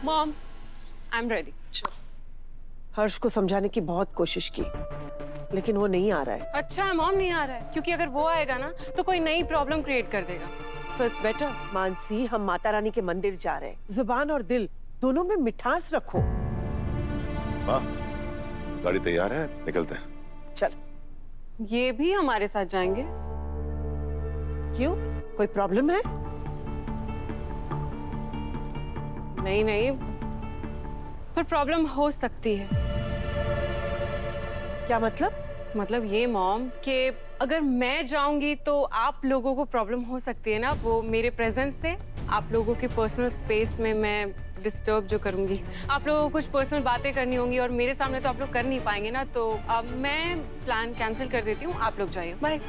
Mom, I am ready. Harsh को समझाने की बहुत कोशिश की, लेकिन वो नहीं आ रहा है। अच्छा है मॉम नहीं आ रहा है, क्योंकि अगर वो आएगा ना तो कोई नई प्रॉब्लम क्रिएट कर देगा। So it's better. मानसी, हम माता रानी के मंदिर जा रहे हैं। जुबान और दिल दोनों में मिठास रखो। हाँ, गाड़ी तैयार है, निकलते हैं। चल। ये भी हमारे साथ जाएंगे? क्यों, कोई प्रॉब्लम है? नहीं नहीं, पर प्रॉब्लम हो सकती है। क्या मतलब? मतलब ये मॉम कि अगर मैं जाऊंगी तो आप लोगों को प्रॉब्लम हो सकती है ना, वो मेरे प्रेजेंस से आप लोगों के पर्सनल स्पेस में मैं डिस्टर्ब जो करूंगी। आप लोगों को कुछ पर्सनल बातें करनी होंगी और मेरे सामने तो आप लोग कर नहीं पाएंगे ना, तो अब मैं प्लान कैंसिल कर देती हूँ, आप लोग जाइए। बाय।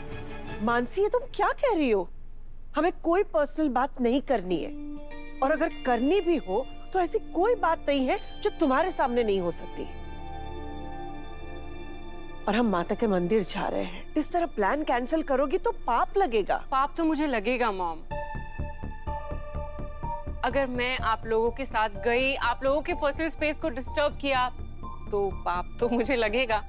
मानसी, ये तुम क्या कह रही हो? हमें कोई पर्सनल बात नहीं करनी है, और अगर करनी भी हो तो ऐसी कोई बात नहीं है जो तुम्हारे सामने नहीं हो सकती। और हम माता के मंदिर जा रहे हैं, इस तरह प्लान कैंसिल करोगी तो पाप लगेगा। पाप तो मुझे लगेगा मॉम। अगर मैं आप लोगों के साथ गई, आप लोगों के पर्सनल स्पेस को डिस्टर्ब किया, तो पाप तो मुझे लगेगा।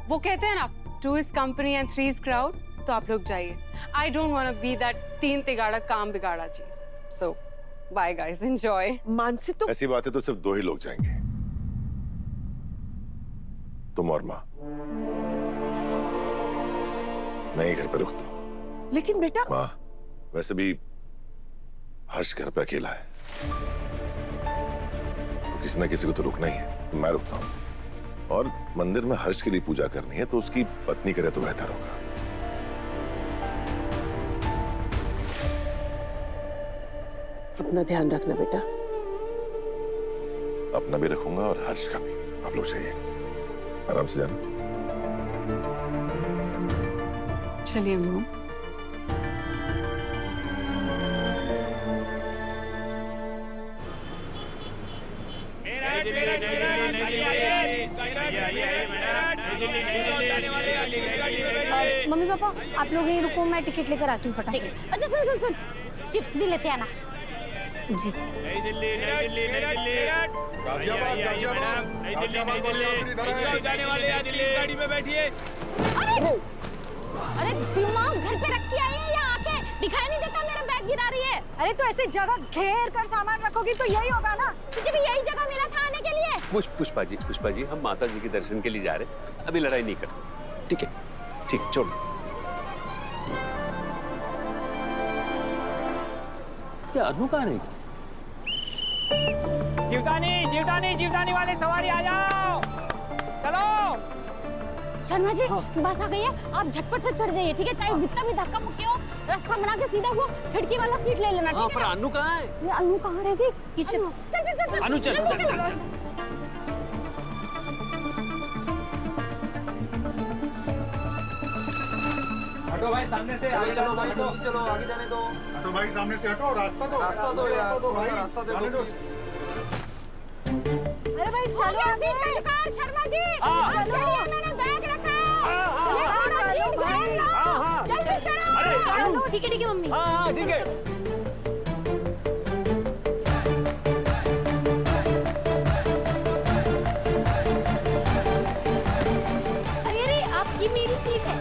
वो कहते हैं ना, 2 is company and 3 is crowd, तो आप लोग जाइए। I don't want to be that 3 तिगाड़ा काम बिगाड़ा चीज। So, bye guys, enjoy। Mansi, तुम ऐसी बातें तो सिर्फ 2 ही लोग जाएंगे, तुम और माँ। मैं ही घर पे रुकता हूँ। लेकिन बेटा। माँ, वैसे भी हर्ष घर पे अकेला है, तो किसी ना किसी को तो रुकना ही है, तो मैं रुकता हूँ। और मंदिर में हर्ष के लिए पूजा करनी है, तो उसकी पत्नी करे तो बेहतर होगा। अपना ध्यान रखना बेटा। अपना भी रखूंगा और हर्ष का भी। आप लोग चाहिए, आराम से जाना। चलिए मॉम। मम्मी पापा, आप लोग यहीं रुको, मैं टिकट लेकर आती हूँ फटाफट। अच्छा सुन सुन सुन, चिप्स भी लेते आना। जी। नई दिल्ली गाजियाबाद वाले आखिरी इधर आए। जाने वाले हैं, दिल्ली इस गाड़ी में बैठिए। अरे दिमाग घर पे रख के आई है या आके दिखाई नहीं देता मेरा बैग गिरा रही है? अरे तो ऐसे जगह घेर कर सामान रखोगी तो यही होगा ना, तुझे भी यही जगह मिला था आने के लिए। पुष्पा जी, हम माता जी के दर्शन के लिए जा रहे हैं, अभी लड़ाई नहीं करते। ठीक है, ठीक, छोड़। क्या अनु कहाँ रही? जीवदानी वाले सवारी आ जाओ, चलो। शर्मा जी, बस आ गई है, आप झटपट से चढ़ जाइए, ठीक है? चाहे जितना भी धक्का मुक्की हो, रास्ता बना के सीधा वो खिड़की वाला सीट ले लेना, ठीक है? पर अनु कहाँ है? ये अनु कहाँ रह गई? चल चल चल अनु चल। हटो भाई सामने से, आगे चलो भाई, चलो आगे जाने दो। हटो भाई सामने से, हटो, रास्ता दो यार, भाई रास्ता दो। अरे भाई चलो आगे। शर्मा जी, चलो, मैंने बैग रखा। जल्दी चढ़ो। ठीक है मम्मी। हाँ ठीक है। अरे आपकी मेरी सीट है।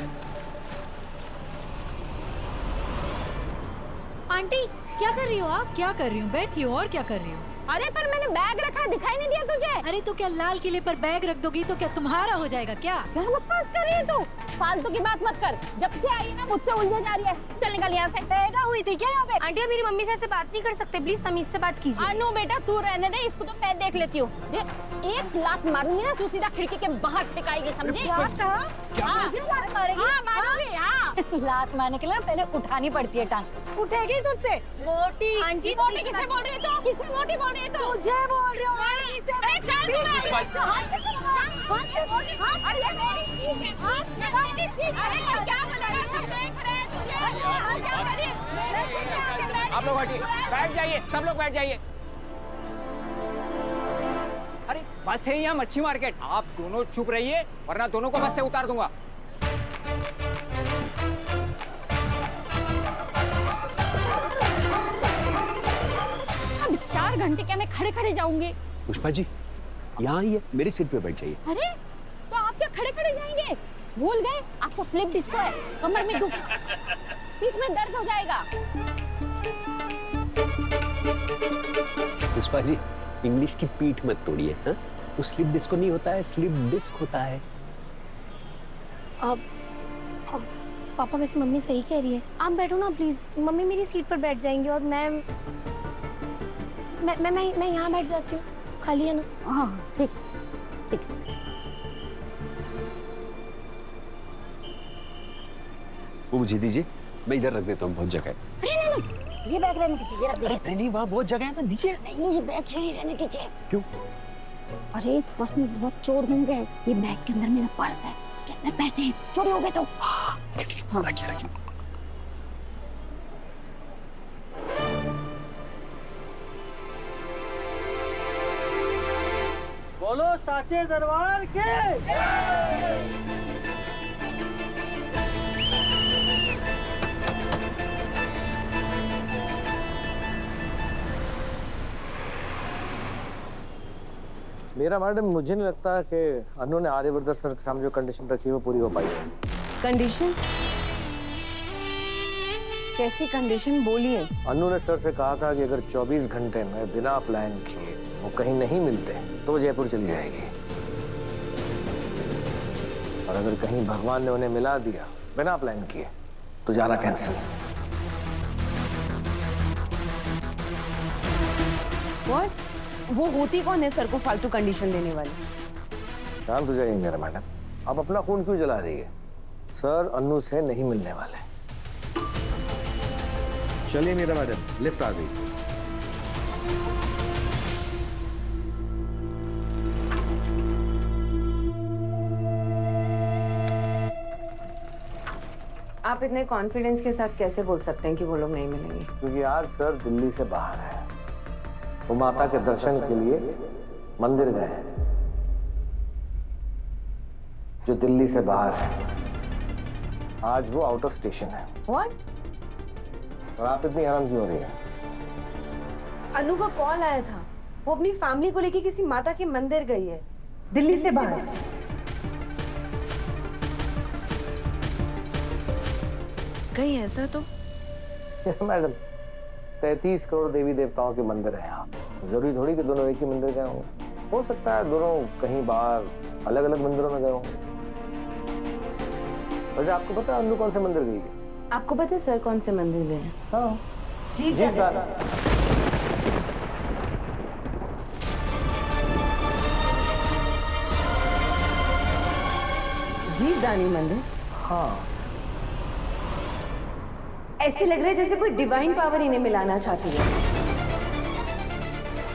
आंटी, क्या कर रही हो आप? क्या कर रही हूँ? बैठी हो, और क्या कर रही हो? अरे पर मैंने बैग रखा, दिखाई नहीं दिया तुझे? अरे तो क्या लाल किले पर बैग रख दोगी तो क्या तुम्हारा हो जाएगा क्या? क्या बकवास कर रही है तू? फालतू की बात मत कर, जब से आई है ना मुझसे उलझे जा रही है। चल निकल यहाँ से। पैदा हुई थी क्या यहाँ पे? आंटी, मेरी मम्मी से ऐसे बात नहीं कर सकते, प्लीज तमीज से बात कीजिए। अनु बेटा तू रहने दे, इसको तो मैं देख लेती हूँ। एक लात मारूंगी ना, तू सीधा खिड़की के बाहर फेंकाएगी, समझे? मुझे लात मारेगी? हाँ मारूंगी, हाँ। लात मारने के लिए पहले उठानी पड़ती है टांग। उठेगी तुझसे? मोटी आंटी, मोटी किसे बोल रही है तू? किसे मोटी बोल रही है तू? तुझे बोल रही हूँ। आप लोग हटिए, बैठ जाइए, सब लोग बैठ जाइए। अरे बस है यहाँ मच्छी मार्केट, आप दोनों चुप रहिए वरना दोनों को बस से उतार दूंगा। घंटे क्या मैं खड़े खड़े जाऊंगी? पुष्पा जी यहाँ ही है, मेरी सीट पे बैठ जाइए। अरे तो आप क्या खड़े खड़े जाएंगे? भूल गए आपको स्लिप डिस्को है, कमर में दुख, पीठ में दर्द हो जाएगा। पुष्पा जी इंग्लिश की पीठ मत तोड़िए। हाँ, वो स्लिप डिस्को नहीं होता है, स्लिप डिस्क होता है। अब पापा वैसे मम्मी सही कह रही है, आप बैठो ना प्लीज। मम्मी मेरी सीट पर बैठ जाएंगी और मैं यहाँ बैठ जाती हूँ, खाली है ना? हाँ ठीक ठीक। वो मुझे दीजिए, मैं इधर रख देता हूँ, बहुत जगह है। अरे नहीं, ये बैग रहने दीजिए, ये रख दीजिए। नहीं वहाँ बहुत जगह है ना, दीजिए। नहीं ये बैग यहीं रहने दीजिए। क्यों? अरे इस बस में बहुत चोर होंगे, ये बैग के अंदर मेरा पर्स है, उसके अंदर पैसे हैं, चोरी हो गए तो। हाँ। रखिए। बोलो साचे दरबार के। मेरा मैडम मुझे नहीं लगता कि अनु ने आर्यवर्धन सर के सामने जो कंडीशन रखी है वो पूरी हो पाई है। कंडीशन? कैसी कंडीशन बोलिए? अनु ने सर से कहा था कि अगर 24 घंटे में बिना प्लान किए वो कहीं नहीं मिलते तो वो जयपुर चली जाएगी, और अगर कहीं भगवान ने उन्हें मिला दिया बिना प्लान किए तो जाना कैंसिल। What? वो होती कौन है सर को फालतू कंडीशन देने वाली? शांत हो जाइए मेरा मैडम, आप अपना खून क्यों जला रही है? सर अनु से नहीं मिलने वाले। चलिए मेरा मैडम, लिफ्ट आ गई। आप इतने कॉन्फिडेंस के साथ कैसे बोल सकते हैं कि वो लोग नहीं मिलेंगे? क्योंकि आज सर दिल्ली से बाहर है, वो माता के दर्शन के लिए मंदिर गए हैं जो दिल्ली से बाहर है। आज वो आउट ऑफ स्टेशन है। What? और आप इतनी हैरान क्यों हो रही है? अनु का कॉल आया था, वो अपनी फैमिली को लेके किसी माता के मंदिर गई है, दिल्ली से बाहर। कहीं ऐसा तो? मैडम 33 करोड़ देवी देवताओं के मंदिर हैं यहाँ, जरूरी थोड़ी कि दोनों एक ही मंदिर गए होंगे। हो सकता है दोनों कहीं बाहर अलग अलग मंदिरों में गए होंगे। वैसे आपको पता है अनु कौन से मंदिर गई है? आपको पता है सर कौन से मंदिर गए हैं? हाँ जी जीवदानी मंदिर। हाँ, ऐसे लग रहा है जैसे कोई डिवाइन पावर इन्हें मिलाना चाहती है।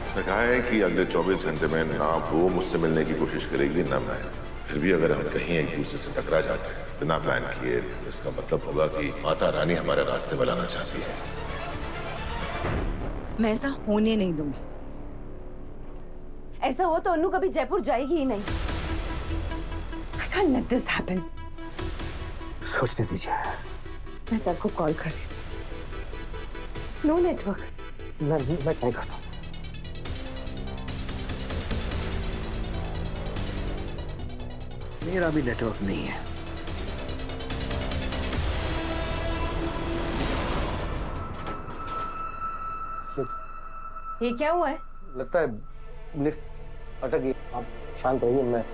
उसने कहा है कि अगले 24 घंटे में ना वो मुझसे मिलने की कोशिश करेगी ना मैं। फिर भी अगर हम कहीं एक दूसरे से टकरा जाते हैं बिना प्लान किए, इसका मतलब होगा कि माता रानी हमारे रास्ते बनाना चाहती है। मैं ऐसा होने नहीं दूंगी। ऐसा हो तो अनु कभी जयपुर जाएगी ही नहीं। I can't let this happen. सोचने दीजिए। मैं सर को कॉल कर रही हूँ। No network. मैं ट्राई करता हूँ। मेरा भी नेटवर्क नहीं है। ये क्या हुआ है? लगता है लिफ्ट अटक गई। आप शांत रहिए, मैं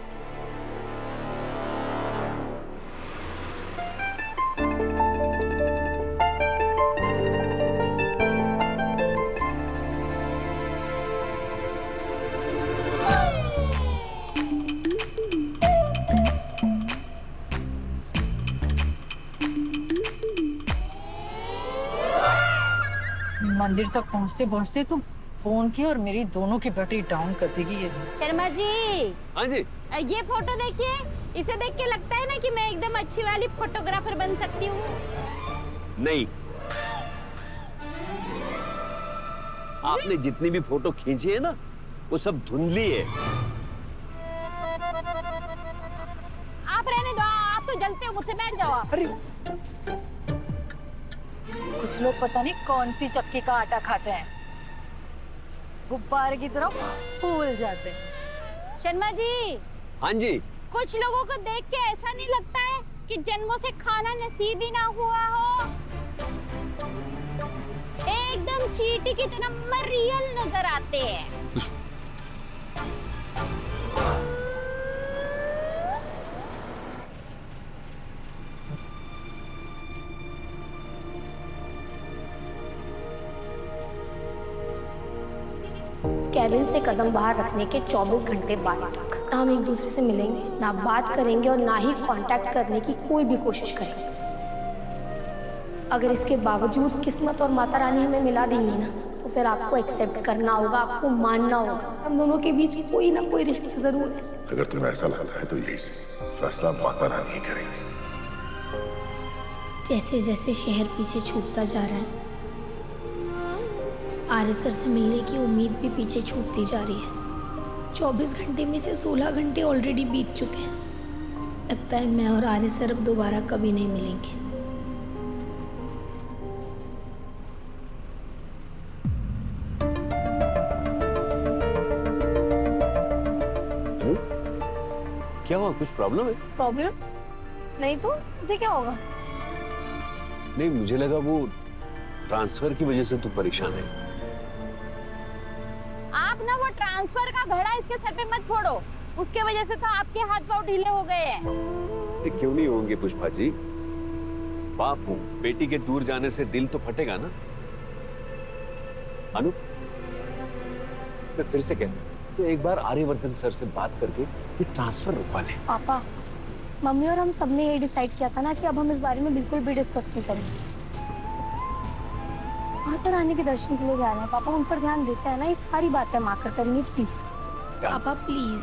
मंदिर तक पहुंचते पहुंचते तुम फोन की और मेरी दोनों की बैटरी डाउन कर देगी ये। शर्मा जी, हाँ जी। ये फोटो देखिए, इसे देख के लगता है ना कि मैं एकदम अच्छी वाली फोटोग्राफर बन सकती हूँ। नहीं, आपने जितनी भी फोटो खींची है ना वो सब धुंधली है। आप रहने दो, आप तो जलते हो मुझसे, बैठ जाओ आप। अरे कुछ लोग पता नहीं कौन सी चक्की का आटा खाते हैं। गुब्बारे की तरह फूल जाते हैं। शर्मा जी, हाँ जी। कुछ लोगों को देख के ऐसा नहीं लगता है कि जन्मों से खाना नसीब ही ना हुआ हो? एकदम चींटी की तरह मरियल नजर आते हैं। कैबिन से कदम बाहर रखने के 24 घंटे बाद तक ना हम एक दूसरे से मिलेंगे, ना बात करेंगे और ना ही कांटेक्ट करने की कोई भी कोशिश करेंगे। अगर इसके बावजूद किस्मत और माता रानी हमें मिला देंगी ना, तो फिर आपको एक्सेप्ट करना होगा, आपको मानना होगा। हम दोनों के बीच कोई ना कोई रिश्ता जरूर है। अगर तुम्हें ऐसा लगता है तो यही फैसला माता रानी ही करेंगी। जैसे जैसे शहर पीछे छूटता जा रहा है, आर्य सर से मिलने की उम्मीद भी पीछे छूटती जा रही है। 24 घंटे में से 16 घंटे ऑलरेडी बीत चुके हैं। लगता है मैं और आर्य सर अब दोबारा कभी नहीं मिलेंगे। क्या हुआ, कुछ प्रॉब्लम है? प्रॉब्लम नहीं तो मुझे क्या होगा? नहीं, मुझे लगा वो ट्रांसफर की वजह से तू परेशान है। आप ना वो ट्रांसफर का घड़ा इसके सर पे मत फोड़ो, उसके वजह से तो आपके हाथ पांव ढीले हो गए हैं। क्यों नहीं होंगे पुष्पा जी, बाप हूँ, बेटी के दूर जाने से दिल तो फटेगा ना। अनु, मैं फिर से कहता हूँ, तो एक बार आर्यवर्धन सर से बात करके ये ट्रांसफर रुकवा ले। पापा, मम्मी और हम सबने ये डिसाइड किया था ना कि अब हम इस बारे में बिल्कुल भी डिस्कस नहीं करेंगे। माता रानी के दर्शन के लिए जा रहे हैं पापा, उन पर ध्यान देते हैं ना, ये सारी बातें हम आकर करेंगे प्लीज। पापा प्लीज।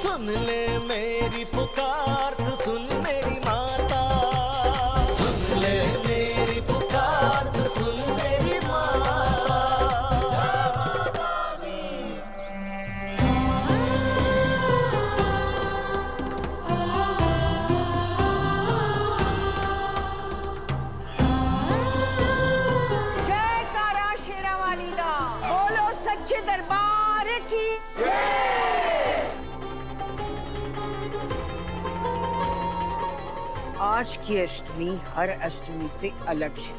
सुन ले मेरी पुकार, तो सुन मेरी माता। सुन ले मेरी पुकार, तो सुन मेरी माता। जय माता दी। जयकारा शेरावाली दा, बोलो सच्चे दरबार की। आज की अष्टमी हर अष्टमी से अलग है।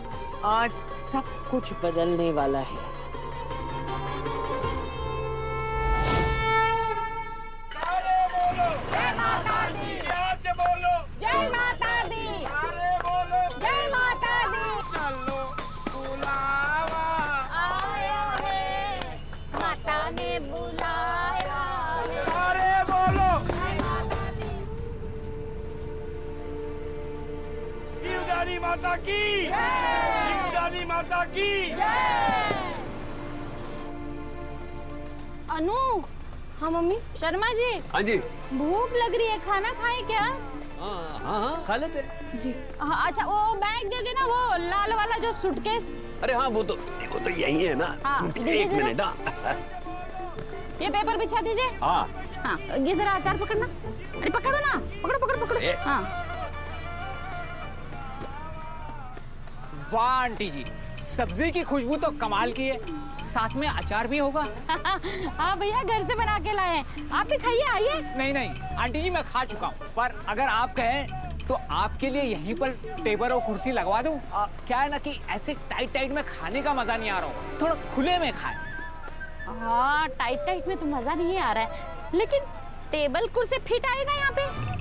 आज सब कुछ बदलने वाला है। जय माता दी, जय माता दी, जय माता दी। आया है, माता ने बुलाया है। जीवदानी माता की, जीवदानी माता की। अनु। हाँ मम्मी। शर्मा जी। हाँ जी। भूख लग रही है, खाना खाए क्या? हाँ, खा लेते जी। हाँ, अच्छा वो बैग दे देना, वो लाल वाला जो सूटकेस। अरे हाँ, वो तो यही है ना। हाँ, एक मिनट। ये पेपर बिछा दीजिए। हाँ हाँ, ये जरा अचार पकड़ना। अरे पकड़ो ना, पकड़ो पकड़ो पकड़ो। हाँ। वाह आंटी जी, सब्जी की खुशबू तो कमाल की है, साथ में अचार भी होगा। हाँ भैया, घर से बना के लाए हैं, आप भी खाइए, आइए। नहीं आंटी जी, मैं खा चुका हूँ, पर अगर आप कहें तो आपके लिए यहीं पर टेबल और कुर्सी लगवा दूँ। क्या है ना कि ऐसे टाइट में खाने का मजा नहीं आ रहा हो, थोड़ा खुले में खाएं। हाँ, टाइट में तो मजा नहीं आ रहा है, लेकिन टेबल कुर्सी फिट आएगा यहाँ पे?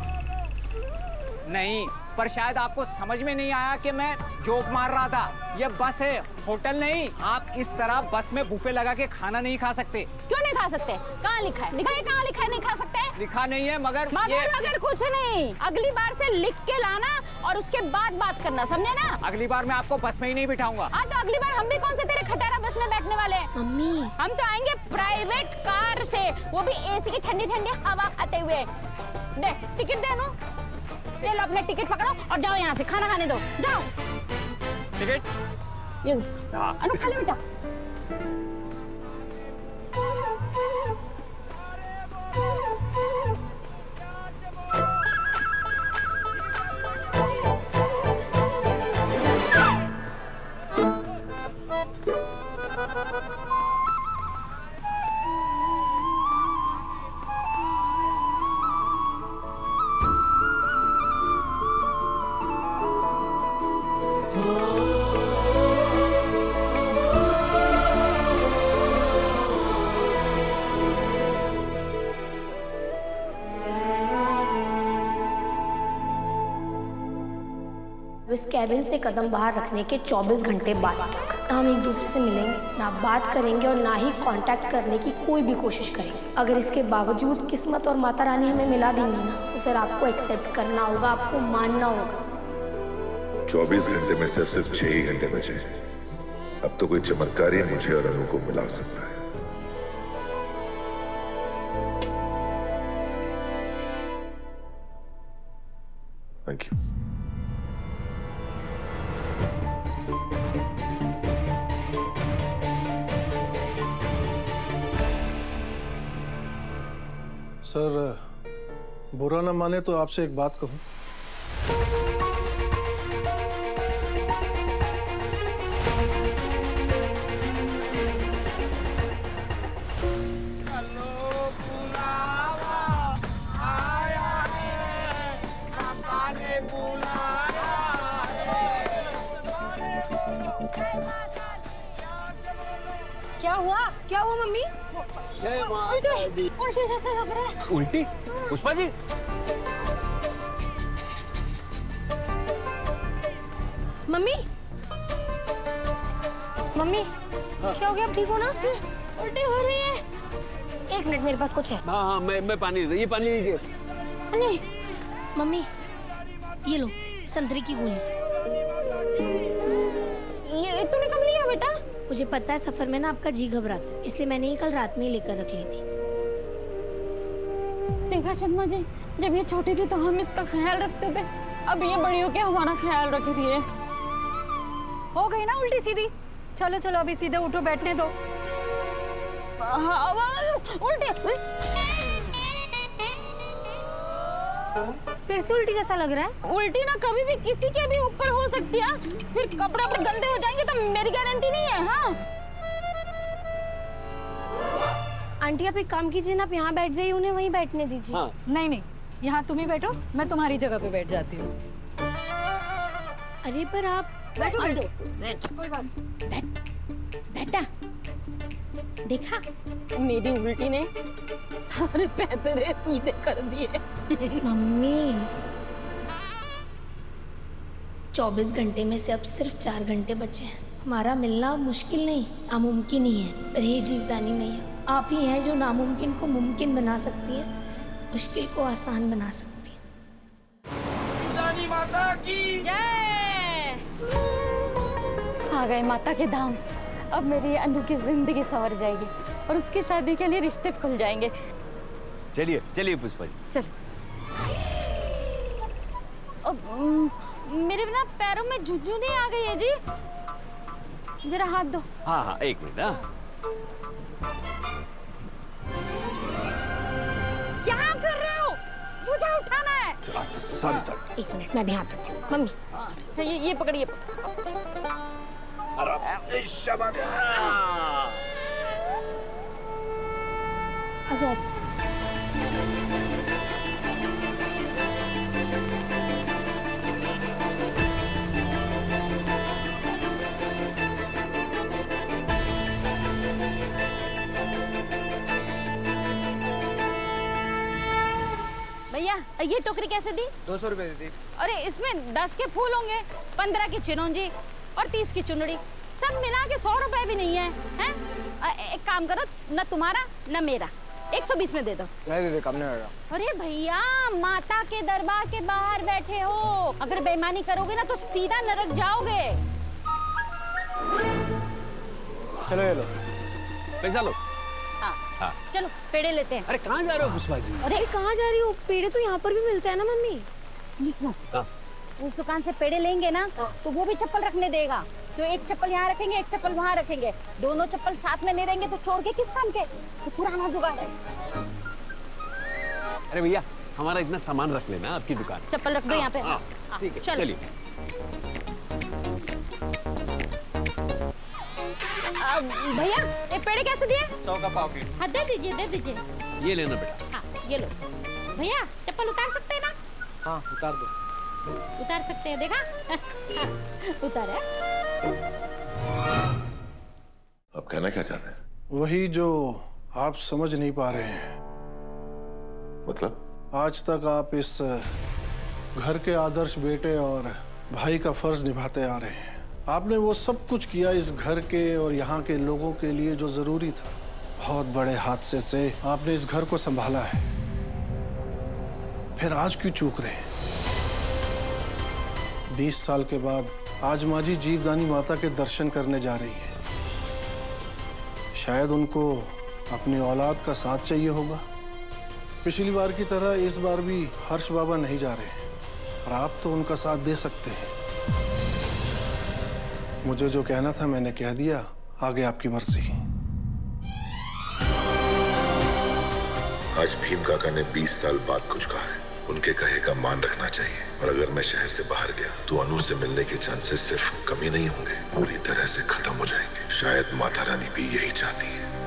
नहीं, पर शायद आपको समझ में नहीं आया कि मैं जोक मार रहा था। ये बस है, होटल नहीं। आप इस तरह बस में बुफे लगा के खाना नहीं खा सकते। क्यों नहीं खा सकते? कहाँ लिखा है? दिखाइए कहाँ लिखा है नहीं खा सकते? लिखा नहीं है, मगर अगर कुछ नहीं, अगली बार से लिख के लाना और उसके बाद बात करना, समझे ना? अगली बार मैं आपको बस में ही नहीं बिठाऊंगा। हाँ, तो अगली बार हम भी कौन से तेरे खटारा बस में बैठने वाले हैं? मम्मी, हम तो आएंगे प्राइवेट कार से, वो भी एसी की ठंडी ठंडी हवा खाते हुए। दे टिकट दे नो, ले लो अपने टिकट पकड़ो और जाओ यहाँ से, खाना खाने दो, जाओ। टिकट ये अनु खा ले बेटा। इस कैबिन से कदम बाहर रखने के 24 घंटे बाद तक ना हम एक दूसरे से मिलेंगे, ना बात करेंगे और ना ही कांटेक्ट करने की कोई भी कोशिश करेंगे। अगर इसके बावजूद किस्मत और माता रानी हमें मिला देंगी ना, तो फिर आपको एक्सेप्ट करना होगा, आपको मानना होगा। 24 घंटे में सिर्फ 6 ही घंटे बचे। अब तो कोई चमत्कार ही मुझे और अनु को मिला सकता है। Thank you. सर, बुरा ना माने तो आपसे एक बात कहूं। क्या हुआ? क्या हुआ मम्मी? उल्टी उल्टी जैसा लग रहा है। उल्टी? पुष्पा जी, मम्मी मम्मी क्या हो गया? आप ठीक हो ना? उल्टी हो रही है। एक मिनट, मेरे पास कुछ है। हाँ हाँ, मैं पानी, ये पानी लीजिए। नहीं मम्मी ये लो संतरे की गोली। ये तूने कब लिया बेटा? मुझे पता है सफर में ना आपका जी घबराता है, इसलिए मैंने ये कल रात में ही लेकर रख ली थी। देखा शर्मा जी, जब ये छोटी थी तो हम इसका ख्याल रखते थे, अब ये बड़ी होके हमारा ख्याल रख रही है। हो गई ना उल्टी सीधी? चलो चलो अभी सीधे उठो, बैठने दो। उल्टी फिर से उल्टी जैसा लग रहा है। उल्टी ना कभी भी किसी के भी ऊपर हो सकती है, फिर कपड़े अपने गंदे हो जाएंगे तो मेरी गारंटी नहीं है। हाँ आंटी आप एक काम कीजिए ना, आप यहाँ बैठ जाइए, उन्हें वहीं बैठने दीजिए। हाँ। नहीं नहीं, यहाँ तुम ही बैठो, मैं तुम्हारी जगह पे बैठ जाती हूँ। अरे पर आप बैठो बैठो। बेटा देखा, मेरी उल्टी ने सारे पैतरे सीधे कर दिए। मम्मी 24 घंटे में से अब सिर्फ 4 घंटे बचे हैं। हमारा मिलना मुश्किल नहीं, नामुमकिन ही है। रही जीवदानी मैया, आप ही हैं जो नामुमकिन को मुमकिन बना सकती है, मुश्किल को आसान बना सकती है। माता की आ गए माता के धाम। अब मेरी अनु की जिंदगी संवर जाएगी और उसकी शादी के लिए रिश्ते खुल जाएंगे। चलिए चलिए पुष्पा जी, चल। मेरे ना पैरों में झुझुनी आ गई है जी, जरा हाथ दो। हाँ हाँ, एक मिनट। हाँ, क्या कर रहे हो? मुझे उठाना है। Sorry sorry. एक मिनट, मैं भी हाथ देती हूँ। मम्मी ये पकड़िए। आजा। भैया ये टोकरी कैसे दी? 200 रुपए दी। अरे इसमें 10 के फूल होंगे, 15 की चिरौंजी और 30 की चुनरी, सब मिला के 100 रुपए भी नहीं है, हैं? एक काम करो, न तुम्हारा न मेरा, 120 में दे दो। नहीं दीदी, कम नहीं होगा। अरे भैया, माता के दरबार के बाहर बैठे हो, अगर बेईमानी करोगे ना तो सीधा नरक जाओगे। चलो ये लो पैसा लो। हाँ, हाँ। चलो पेड़े लेते हैं। अरे कहाँ जा रहे हो पुष्पा जी? अरे कहाँ जा रही हो? पेड़े तो यहाँ पर भी मिलते हैं ना मम्मी। हाँ। उस दुकान से पेड़े लेंगे ना तो वो भी चप्पल रखने देगा, तो एक चप्पल यहाँ रखेंगे, एक चप्पल वहाँ रखेंगे, दोनों चप्पल साथ में नहीं रहेंगे तो चोर के किस काम के? तो पुराना जुगाड़ है। अरे भैया, हमारा इतना सामान रख लेना आपकी दुकान। चप्पल रख दो यहाँ पे। हाँ, ठीक है, चलिए। भैया ये पेड़े कैसे दिए? 100 का पाव की। हाँ दे दीजिए, दे दीजिए। ये लेना बेटा। हाँ ये लो। भैया चप्पल उतार सकते हैं ना? हाँ उतार दो। उतार सकते हैं, देखा? उतारा। अब कहना क्या चाहते हैं? वही जो आप समझ नहीं पा रहे हैं। मतलब? आज तक आप इस घर के आदर्श बेटे और भाई का फर्ज निभाते आ रहे हैं। आपने वो सब कुछ किया इस घर के और यहाँ के लोगों के लिए जो जरूरी था। बहुत बड़े हादसे से आपने इस घर को संभाला है, फिर आज क्यों चूक रहे हैं? 20 साल के बाद आज माँ जी जीवदानी माता के दर्शन करने जा रही है। शायद उनको अपनी औलाद का साथ चाहिए होगा। पिछली बार की तरह इस बार भी हर्ष बाबा नहीं जा रहे हैं और आप तो उनका साथ दे सकते हैं। मुझे जो कहना था मैंने कह दिया, आगे आपकी मर्जी। आज भीम काका ने 20 साल बाद कुछ कहा है, उनके कहे का मान रखना चाहिए। और अगर मैं शहर से बाहर गया तो अनु से मिलने के चांसेस सिर्फ कम ही नहीं होंगे, पूरी तरह से खत्म हो जाएंगे। शायद माता रानी भी यही चाहती है।